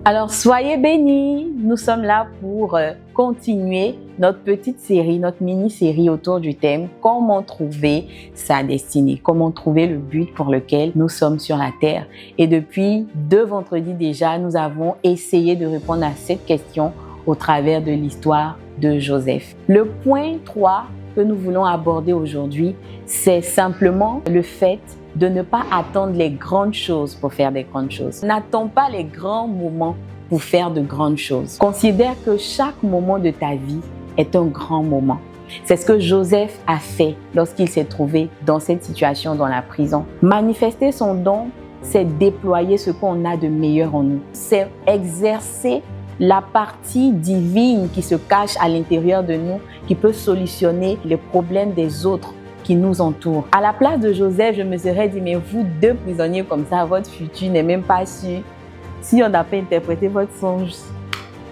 Alors, soyez bénis, nous sommes là pour continuer notre petite série, notre mini-série autour du thème « Comment trouver sa destinée ?» Comment trouver le but pour lequel nous sommes sur la terre. Et depuis 2 vendredis déjà, nous avons essayé de répondre à cette question au travers de l'histoire de Joseph. Le point 3 que nous voulons aborder aujourd'hui, c'est simplement le fait de ne pas attendre les grandes choses pour faire des grandes choses. N'attends pas les grands moments pour faire de grandes choses. Considère que chaque moment de ta vie est un grand moment. C'est ce que Joseph a fait lorsqu'il s'est trouvé dans cette situation dans la prison. Manifester son don, c'est déployer ce qu'on a de meilleur en nous. C'est exercer la partie divine qui se cache à l'intérieur de nous, qui peut solutionner les problèmes des autres qui nous entourent. À la place de Joseph, je me serais dit, mais vous 2 prisonniers comme ça, votre futur n'est même pas sûr. Si on n'a pas interprété votre songe,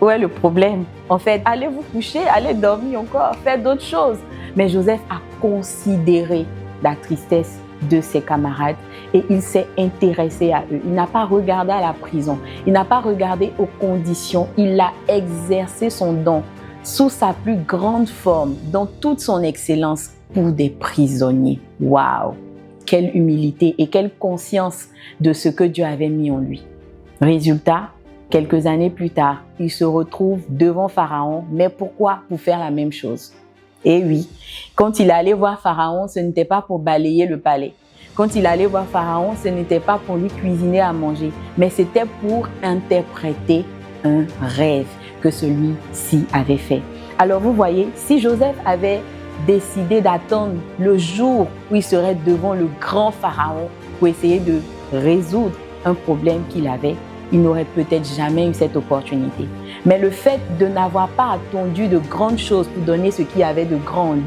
où est le problème? En fait, allez vous coucher, allez dormir encore, faites d'autres choses. Mais Joseph a considéré la tristesse de ses camarades et il s'est intéressé à eux. Il n'a pas regardé à la prison, il n'a pas regardé aux conditions, il a exercé son don sous sa plus grande forme, dans toute son excellence, pour des prisonniers. Waouh! Quelle humilité et quelle conscience de ce que Dieu avait mis en lui. Résultat, quelques années plus tard, il se retrouve devant Pharaon. Mais pourquoi? Pour faire la même chose. Et oui, quand il allait voir Pharaon, ce n'était pas pour balayer le palais. Quand il allait voir Pharaon, ce n'était pas pour lui cuisiner à manger, mais c'était pour interpréter un rêve que celui-ci avait fait. Alors vous voyez, si Joseph avait décidé d'attendre le jour où il serait devant le grand Pharaon pour essayer de résoudre un problème qu'il avait, il n'aurait peut-être jamais eu cette opportunité. Mais le fait de n'avoir pas attendu de grandes choses pour donner ce qu'il y avait de grand en lui,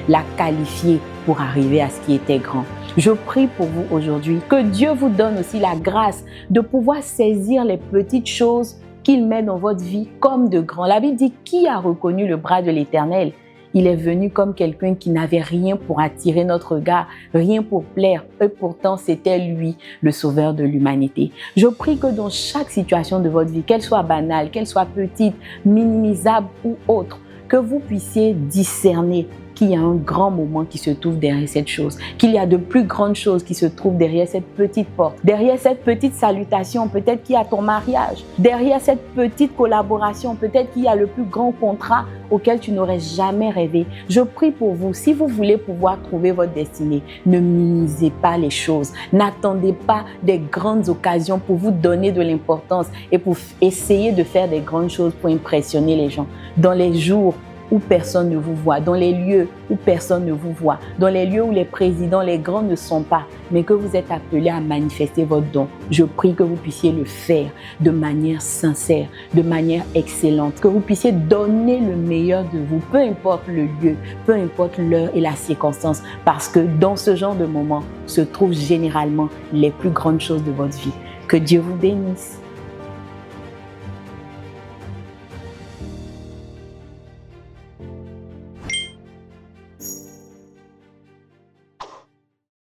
l'a qualifié pour arriver à ce qui était grand. Je prie pour vous aujourd'hui que Dieu vous donne aussi la grâce de pouvoir saisir les petites choses qu'il met dans votre vie comme de grands. La Bible dit, qui a reconnu le bras de l'Éternel? Il est venu comme quelqu'un qui n'avait rien pour attirer notre regard, rien pour plaire. Et pourtant, c'était lui, le sauveur de l'humanité. Je prie que dans chaque situation de votre vie, qu'elle soit banale, qu'elle soit petite, minimisable ou autre, que vous puissiez discerner qu'il y a un grand moment qui se trouve derrière cette chose, qu'il y a de plus grandes choses qui se trouvent derrière cette petite porte, derrière cette petite salutation, peut-être qu'il y a ton mariage, derrière cette petite collaboration, peut-être qu'il y a le plus grand contrat auquel tu n'aurais jamais rêvé. Je prie pour vous, si vous voulez pouvoir trouver votre destinée, ne minimisez pas les choses, n'attendez pas des grandes occasions pour vous donner de l'importance et pour essayer de faire des grandes choses pour impressionner les gens. Dans les jours où personne ne vous voit, dans les lieux où personne ne vous voit, dans les lieux où les présidents, les grands ne sont pas, mais que vous êtes appelés à manifester votre don. Je prie que vous puissiez le faire de manière sincère, de manière excellente, que vous puissiez donner le meilleur de vous, peu importe le lieu, peu importe l'heure et la circonstance, parce que dans ce genre de moment se trouvent généralement les plus grandes choses de votre vie. Que Dieu vous bénisse.